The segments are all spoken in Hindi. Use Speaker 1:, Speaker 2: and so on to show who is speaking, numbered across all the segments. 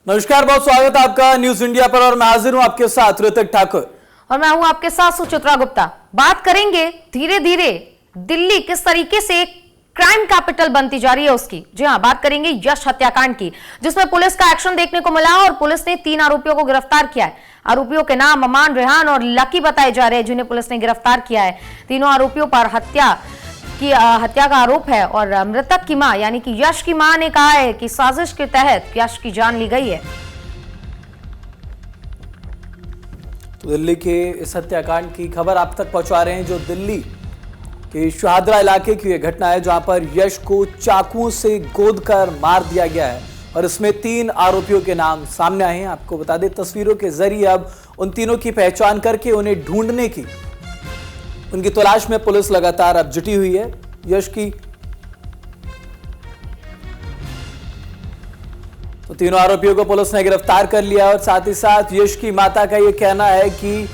Speaker 1: नमस्कार, बहुत स्वागत है आपका न्यूज इंडिया पर और मैं हाजिर हूं आपके साथ ऋतिक ठाकुर
Speaker 2: और मैं हूं आपके साथ सुचित्रा गुप्ता। बात करेंगे धीरे धीरे दिल्ली किस तरीके से क्राइम कैपिटल बनती जा रही है उसकी। जी हां, बात करेंगे यश हत्याकांड की, जिसमें पुलिस का एक्शन देखने को मिला और पुलिस ने 3 आरोपियों को गिरफ्तार किया है। आरोपियों के नाम अमान, रेहान और लकी बताए जा रहे हैं, जिन्हें पुलिस ने गिरफ्तार किया है। तीनों आरोपियों पर हत्या का आरोप है और मृतक की मां यानी कि यश की मां ने कहा है कि साजिश के तहत यश की जान ली गई है।
Speaker 1: तो दिल्ली के इस हत्याकांड की खबर आप तक पहुंचा रहे हैं, जो दिल्ली के शाहदरा इलाके की यह घटना है, जहां पर यश को चाकुओं से गोदकर मार दिया गया है और इसमें 3 आरोपियों के नाम सामने आए हैं। आपको बता दें, तस्वीरों के जरिए अब उन तीनों की पहचान करके उन्हें ढूंढने की, उनकी तलाश में पुलिस लगातार अब जुटी हुई है। यश की तो तीनों आरोपियों को पुलिस ने गिरफ्तार कर लिया और साथ ही साथ यश की माता का यह कहना है कि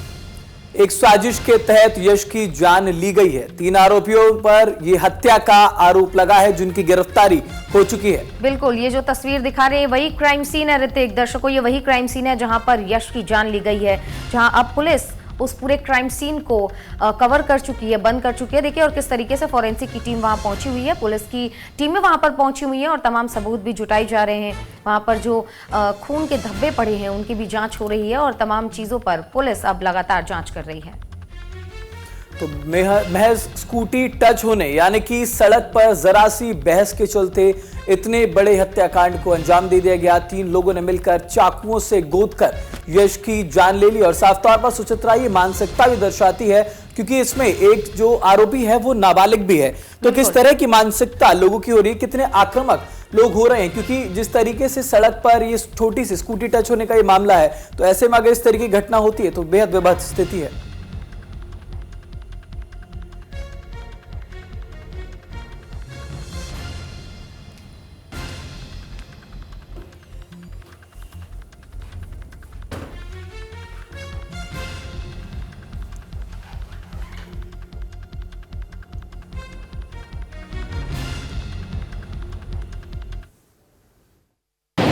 Speaker 1: एक साजिश के तहत यश की जान ली गई है। 3 आरोपियों पर यह हत्या का आरोप लगा है, जिनकी गिरफ्तारी हो चुकी है।
Speaker 2: बिल्कुल, ये जो तस्वीर दिखा रहे हैं वही क्राइम सीन है ऋतिक। दर्शकों, ये वही क्राइम सीन है जहां पर यश की जान ली गई है, जहां अब पुलिस उस पूरे क्राइम सीन को कवर कर चुकी है, बंद कर चुकी है। देखिए और किस तरीके से फॉरेंसिक की टीम वहां पहुंची हुई है, पुलिस की टीमें वहां पर पहुंची हुई हैं और तमाम सबूत भी जुटाई जा रहे हैं। वहां पर जो खून के धब्बे पड़े हैं उनकी भी जांच हो रही है और तमाम चीजों पर पुलिस अब लगातार जांच कर रही है।
Speaker 1: तो महज स्कूटी टच होने यानी कि सड़क पर जरा सी बहस के चलते इतने बड़े हत्याकांड को अंजाम दे दिया गया। 3 लोगों ने मिलकर चाकुओं से गोदकर यश की जान ले ली और साफ तौर पर सुचित्रा ये मानसिकता भी दर्शाती है, क्योंकि इसमें एक जो आरोपी है वो नाबालिग भी है। तो किस तरह की मानसिकता लोगों की हो रही है, कितने आक्रामक लोग हो रहे हैं, क्योंकि जिस तरीके से सड़क पर ये छोटी सी स्कूटी टच होने का ये मामला है, तो ऐसे में अगर इस तरह की घटना होती है तो बेहद विभत्स स्थिति है।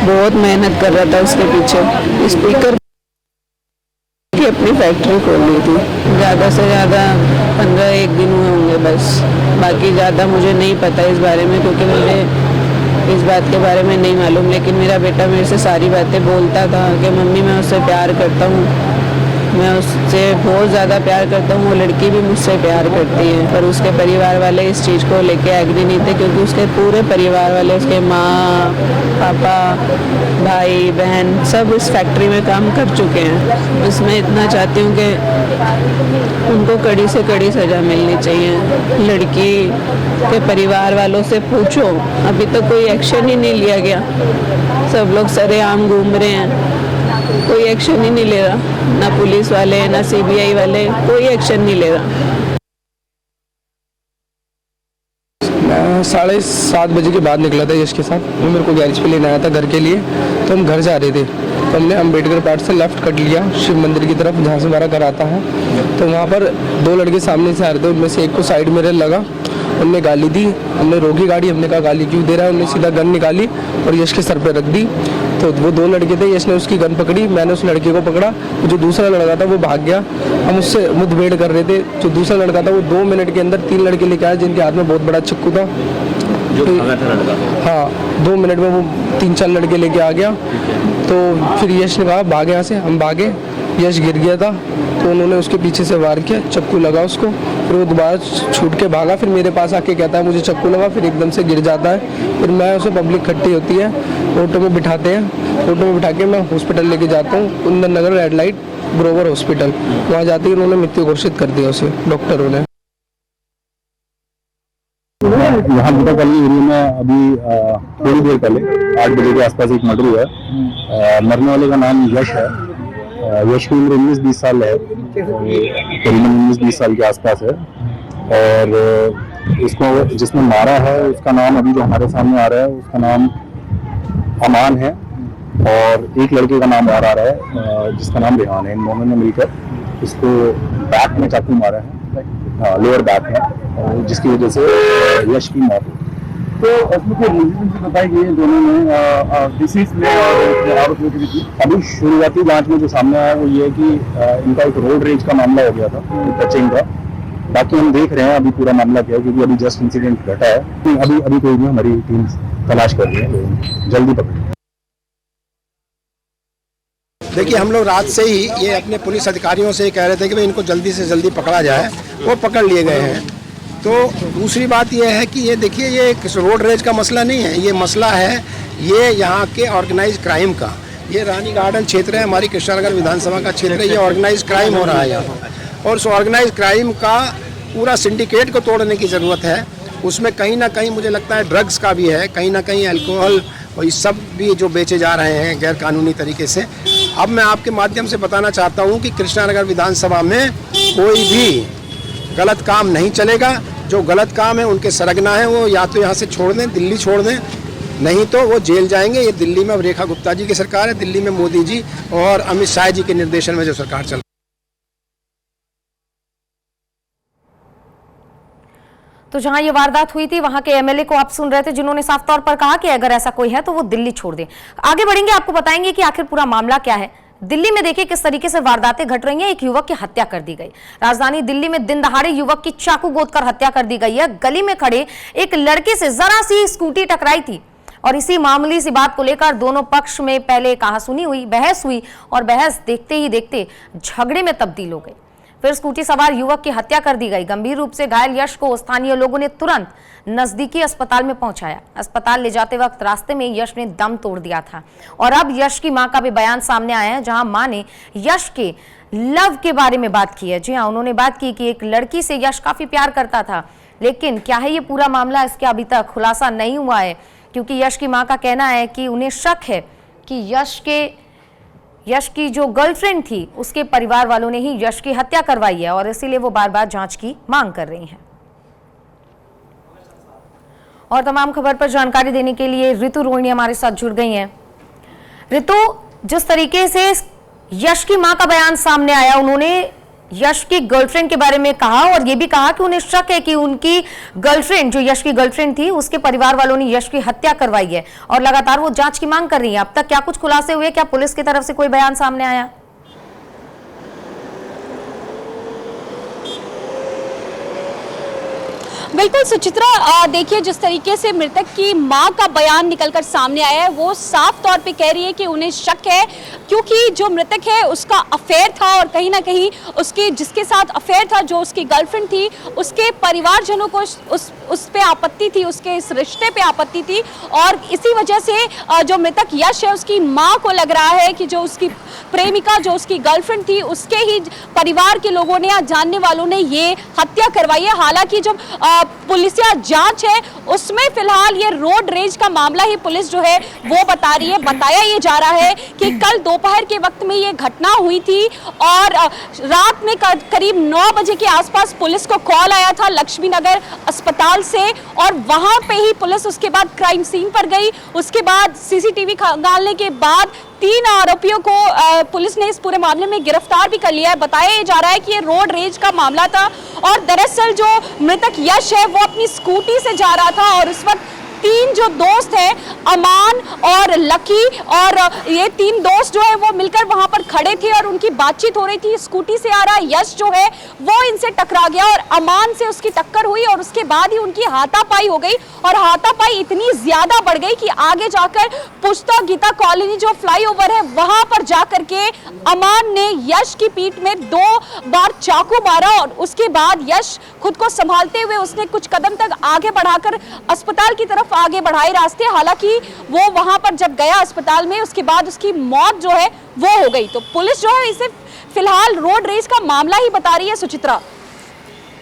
Speaker 3: बहुत मेहनत कर रहा था उसके पीछे। स्पीकर की अपनी फैक्ट्री खोल ली थी। ज़्यादा से ज़्यादा 15-1 दिन हुए होंगे बस। बाकी ज़्यादा मुझे नहीं पता इस बारे में, क्योंकि मुझे इस बात के बारे में नहीं मालूम। लेकिन मेरा बेटा मेरे से सारी बातें बोलता था कि मम्मी मैं उससे प्यार करता हूँ, मैं उससे बहुत ज़्यादा प्यार करता हूँ, वो लड़की भी मुझसे प्यार करती है। पर उसके परिवार वाले इस चीज़ को लेके एग्री नहीं थे, क्योंकि उसके पूरे परिवार वाले, उसके माँ, पापा, भाई, बहन सब इस फैक्ट्री में काम कर चुके हैं। बस मैं इतना चाहती हूँ कि उनको कड़ी से कड़ी सज़ा मिलनी चाहिए। लड़की के परिवार वालों से पूछो, अभी तक कोई एक्शन ही नहीं लिया गया। सब लोग सरेआम घूम रहे हैं, कोई एक्शन ही नहीं ले रहा। ना पुलिस वाले, ना सीबीआई वाले, कोई एक्शन नहीं ले रहा।
Speaker 4: मैं 7:30 बजे के बाद निकला था यश के साथ। वो मेरे को गैरेज पे लेने आया था घर के लिए। तो हम घर जा रहे थे, तो हमने अम्बेडकर पार्क से लेफ्ट कट लिया शिव मंदिर की तरफ, जहाँ से हमारा घर आता है। तो वहाँ पर 2 लड़के सामने से आ रहे थे, उनमें से एक को साइड मिरर लगा, उनने गाली दी। हमने रोकी गाड़ी, हमने कहा गाली क्यों दे रहा है। उन्होंने सीधा गन निकाली और यश के सर पे रख दी। तो वो 2 लड़के थे, यश ने उसकी गन पकड़ी, मैंने उस लड़के को पकड़ा। जो दूसरा लड़का था वो भाग गया। हम उससे मुठभेड़ कर रहे थे। जो दूसरा लड़का था वो 2 मिनट के अंदर 3 लड़के लेके आए, जिनके हाथ में बहुत बड़ा चाकू था। जो भागा था लड़का, हाँ, 2 मिनट में वो 3-4 लड़के लेके आ गया। तो फिर यश ने कहा भाग यहाँ से, हम भागे। यश गिर गया था, तो उन्होंने उसके पीछे से वार किया, चाकू लगा उसको। फिर वो दोबारा छूट के भागा, फिर मेरे पास आके कहता है मुझे चाकू लगा, फिर एकदम से गिर जाता है। फिर मैं उसे, पब्लिक इकट्ठी होती है, ऑटो में बिठाते हैं। ऑटो में बिठा के मैं हॉस्पिटल लेके जाता हूँ, कुंदन नगर रेड लाइट ब्रोवर हॉस्पिटल। वहाँ जाते ही उन्होंने मृत्यु घोषित कर दिया उसे, डॉक्टरों ने।
Speaker 5: यहाँ बुटापल्ली एरिया में अभी थोड़ी देर पहले 8 बजे के आसपास एक मर्डर हुआ है। मरने वाले का नाम यश है। यश की उम्र 19-20 साल है, करीबन 19-20 साल के आसपास है। और इसको जिसने मारा है उसका नाम अभी जो हमारे सामने आ रहा है, उसका नाम अमान है। और एक लड़के का नाम और आ रहा है जिसका नाम रेहान है। इन दोनों ने मिलकर इसको बैक में चाकू मारा है, लोअर बैक में, जिसकी वजह से यश की मौत हुई। तो उसमें कोई रिलेशनशिप बताई गई है दोनों में डिसीज में और आरोपियों के बीच? अभी शुरुआती जांच में जो सामने आया वो ये है कि इनका एक रोड रेज का मामला हो गया था, टचिंग का। बाकी हम देख रहे हैं अभी पूरा मामला क्या है, क्योंकि अभी जस्ट इंसिडेंट घटा है। अभी कोई नहीं, हमारी टीम तलाश कर रही है, जल्दी पकड़े।
Speaker 6: देखिए, हम लोग रात से ही ये अपने पुलिस अधिकारियों से कह रहे थे कि भाई इनको जल्दी से जल्दी पकड़ा जाए, वो पकड़ लिए गए हैं। तो दूसरी बात ये है कि ये देखिए, ये एक रोड रेज का मसला नहीं है, ये मसला है ये यहाँ के ऑर्गेनाइज क्राइम का। ये रानी गार्डन क्षेत्र है, हमारी कृष्णानगर विधानसभा का क्षेत्र है, ये ऑर्गेनाइज क्राइम हो रहा है यहाँ। और उस ऑर्गेनाइज क्राइम का पूरा सिंडिकेट को तोड़ने की ज़रूरत है। उसमें कहीं ना कहीं मुझे लगता है ड्रग्स का भी है, कहीं ना कहीं अल्कोहल और ये सब भी जो बेचे जा रहे हैं गैर कानूनी तरीके से। अब मैं आपके माध्यम से बताना चाहता हूँ कि कृष्णानगर विधानसभा में कोई भी गलत काम नहीं चलेगा। जो गलत काम है उनके सरगना है, वो या तो यहाँ से छोड़ दें, दिल्ली छोड़ दें, नहीं तो वो जेल जाएंगे। ये दिल्ली में अब रेखा गुप्ता जी की सरकार है, दिल्ली में मोदी जी और अमित शाह जी के निर्देशन में जो सरकार चल।
Speaker 2: तो जहां ये वारदात हुई थी वहां के एमएलए को आप सुन रहे थे, जिन्होंने साफ तौर पर कहा कि अगर ऐसा कोई है तो वो दिल्ली छोड़ दे। आगे बढ़ेंगे, आपको बताएंगे कि आखिर पूरा मामला क्या है। दिल्ली में देखिए किस तरीके से वारदातें घट रही हैं। एक युवक की हत्या कर दी गई। राजधानी दिल्ली में दिन दहाड़े युवक की चाकू गोदकर हत्या कर दी गई है। गली में खड़े एक लड़के से जरा सी स्कूटी टकराई थी और इसी मामूली सी बात को लेकर दोनों पक्ष में पहले कहासुनी हुई, बहस हुई और बहस देखते ही देखते झगड़े में तब्दील हो गई। फिर स्कूटी सवार युवक की हत्या कर दी गई। गंभीर रूप से घायल यश को स्थानीय लोगों ने तुरंत नजदीकी अस्पताल में पहुंचाया। अस्पताल ले जाते वक्त रास्ते में यश ने दम तोड़ दिया था और अब यश की मां का भी बयान सामने आया है, जहां मां ने यश के लव के बारे में बात की है। जी हां, उन्होंने बात की कि एक लड़की से यश काफी प्यार करता था, लेकिन क्या है ये पूरा मामला, इसके अभी तक खुलासा नहीं हुआ है, क्योंकि यश की मां का कहना है कि उन्हें शक है कि यश की जो गर्लफ्रेंड थी उसके परिवार वालों ने ही यश की हत्या करवाई है और इसीलिए वो बार बार जांच की मांग कर रही हैं। और तमाम खबर पर जानकारी देने के लिए ऋतु रोहिणी हमारे साथ जुड़ गई हैं। ऋतु, जिस तरीके से यश की मां का बयान सामने आया, उन्होंने यश की गर्लफ्रेंड के बारे में कहा और यह भी कहा कि उन्हें शक है कि उनकी गर्लफ्रेंड, जो यश की गर्लफ्रेंड थी, उसके परिवार वालों ने यश की हत्या करवाई है और लगातार वो जांच की मांग कर रही है। अब तक क्या कुछ खुलासे हुए? क्या पुलिस की तरफ से कोई बयान सामने आया?
Speaker 7: बिल्कुल सुचित्रा, देखिए जिस तरीके से मृतक की मां का बयान निकलकर सामने आया है, वो साफ तौर पे कह रही है कि उन्हें शक है, क्योंकि जो मृतक है उसका अफेयर था और कहीं ना कहीं उसके जिसके साथ अफेयर था, जो उसकी गर्लफ्रेंड थी, उसके परिवारजनों को उस पे आपत्ति थी, उसके इस रिश्ते पे आपत्ति थी और इसी वजह से जो मृतक यश है उसकी मां को लग रहा है कि जो उसकी प्रेमिका, जो उसकी गर्लफ्रेंड थी, उसके ही परिवार के लोगों ने या जानने वालों ने ये हत्या करवाई है। हालांकि जो पुलिसिया जांच है उसमें फिलहाल ये रोड रेज का मामला ही पुलिस जो है वो बता रही है। बताया ये जा रहा है कि कल दोपहर के वक्त में ये घटना हुई थी और रात में करीब 9 बजे के आसपास पुलिस को कॉल आया था लक्ष्मी नगर अस्पताल से और वहां पे ही पुलिस उसके बाद क्राइम सीन पर गई। उसके बाद सीसीटीवी खंगालने के बाद 3 आरोपियों को पुलिस ने इस पूरे मामले में गिरफ्तार भी कर लिया है। बताया जा रहा है कि ये रोड रेज का मामला था और दरअसल जो मृतक यश है वो अपनी स्कूटी से जा रहा था और उस वक्त 3 जो दोस्त हैं, अमान और लकी, और ये 3 दोस्त जो है वो मिलकर वहां पर खड़े थे और उनकी बातचीत हो रही थी। स्कूटी से आ रहा यश जो है वो इनसे टकरा गया और अमान से उसकी टक्कर हुई और उसके बाद ही उनकी हाथापाई हो गई और हाथापाई इतनी ज्यादा बढ़ गई कि आगे जाकर पुश्ता गीता कॉलोनी जो फ्लाईओवर है वहां पर जाकर के अमान ने यश की पीठ में 2 बार चाकू मारा और उसके बाद यश खुद को संभालते हुए उसने कुछ कदम तक आगे बढ़ाकर अस्पताल की तरफ आगे बढ़ाए रास्ते। हालांकि वो वहां पर जब गया अस्पताल में उसके बाद उसकी मौत जो है वो हो गई। तो पुलिस जो है इसे फिलहाल रोड रेज का मामला ही बता रही है। सुचित्रा,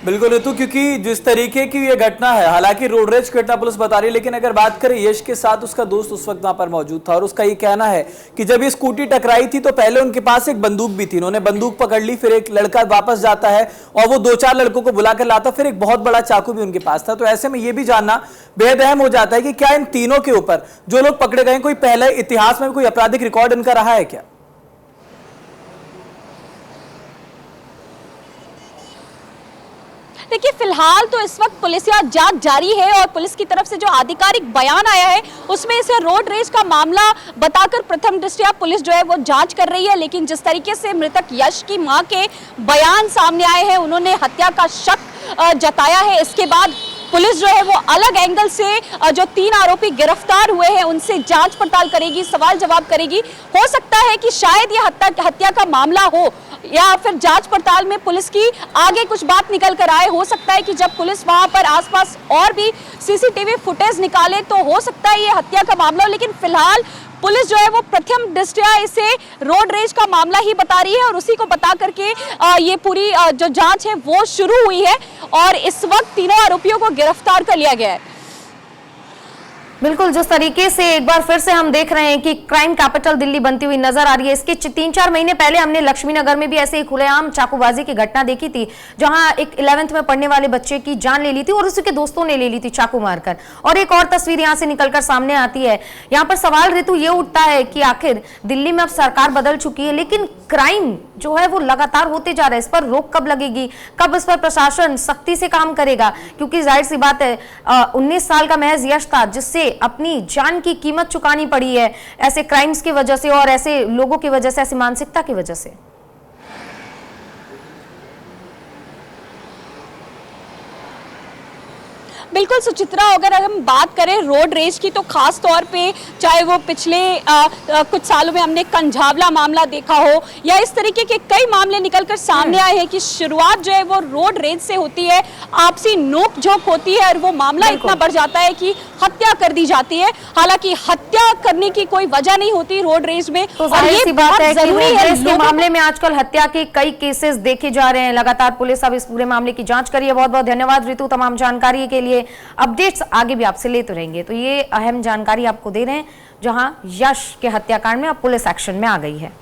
Speaker 1: बिल्कुल ऋतु, क्योंकि जिस तरीके की ये घटना है, हालांकि रोड रेज की घटना पुलिस बता रही है, लेकिन अगर बात करें यश के साथ, उसका दोस्त उस वक्त वहां पर मौजूद था और उसका ये कहना है कि जब ये स्कूटी टकराई थी तो पहले उनके पास एक बंदूक भी थी, उन्होंने बंदूक पकड़ ली, फिर एक लड़का वापस जाता है और वो 2-4 लड़कों को बुलाकर लाता, फिर एक बहुत बड़ा चाकू भी उनके पास था। तो ऐसे में ये भी जानना बेहद अहम हो जाता है कि क्या इन तीनों के ऊपर जो लोग पकड़े गए, कोई पहले इतिहास में कोई आपराधिक रिकॉर्ड इनका रहा है क्या?
Speaker 7: देखिए फिलहाल तो इस वक्त पुलिस या जांच जारी है और पुलिस की तरफ से जो आधिकारिक बयान आया है उसमें इसे रोड रेज का मामला बताकर प्रथम दृष्टया पुलिस जो है वो जांच कर रही है। लेकिन जिस तरीके से मृतक यश की मां के बयान सामने आए हैं, उन्होंने हत्या का शक जताया है, इसके बाद पुलिस जो है वो अलग एंगल से जो 3 आरोपी गिरफ्तार हुए हैं उनसे जांच पड़ताल करेगी, सवाल जवाब करेगी। हो सकता है कि शायद ये हत्या का मामला हो या फिर जांच पड़ताल में पुलिस की आगे कुछ बात निकल कर आए। हो सकता है कि जब पुलिस वहां पर आसपास और भी सीसीटीवी फुटेज निकाले तो हो सकता है ये हत्या का मामला हो। लेकिन फिलहाल पुलिस जो है वो प्रथम दृष्टया इसे रोड रेज का मामला ही बता रही है और उसी को बता करके ये पूरी जो जांच है वो शुरू हुई है और इस वक्त तीनों आरोपियों को गिरफ्तार कर लिया गया है।
Speaker 2: बिल्कुल, जिस तरीके से एक बार फिर से हम देख रहे हैं कि क्राइम कैपिटल दिल्ली बनती हुई नजर आ रही है। इसके 3-4 महीने पहले हमने लक्ष्मी नगर में भी ऐसे ही खुलेआम चाकूबाजी की घटना देखी थी, जहां एक 11th में पढ़ने वाले बच्चे की जान ले ली थी और उसके दोस्तों ने ले ली थी चाकू मारकर। और एक और तस्वीर यहां से निकलकर सामने आती है। यहां पर सवाल ऋतु ये उठता है कि आखिर दिल्ली में अब सरकार बदल चुकी है, लेकिन क्राइम जो है वो लगातार होते जा रहा है। इस पर रोक कब लगेगी, कब इस पर प्रशासन सख्ती से काम करेगा? क्योंकि जाहिर सी बात है 19 साल का महज यश था जिससे अपनी जान की कीमत चुकानी पड़ी है ऐसे क्राइम्स की वजह से और ऐसे लोगों की वजह से, ऐसी मानसिकता की वजह से।
Speaker 7: बिल्कुल सुचित्रा, अगर हम बात करें रोड रेज की तो खास तौर पे चाहे वो पिछले कुछ सालों में हमने कंझावला मामला देखा हो या इस तरीके के कई मामले निकलकर सामने आए हैं कि शुरुआत जो है वो रोड रेज से होती है, आपसी नोक झोंक होती है और वो मामला इतना बढ़ जाता है कि हत्या कर दी जाती है। हालांकि हत्या करने की कोई वजह नहीं होती रोड रेज में।
Speaker 2: तो जाहिर सी बात है कि रोड रेज के मामले में आजकल हत्या के कई केसेस देखे जा रहे हैं। लगातार पुलिस अब इस पूरे मामले की जांच करिए। बहुत बहुत धन्यवाद ऋतु तमाम जानकारी के लिए। अपडेट्स आगे भी आपसे लेते रहेंगे। तो ये अहम जानकारी आपको दे रहे हैं, जहां यश के हत्याकांड में अब पुलिस एक्शन में आ गई है।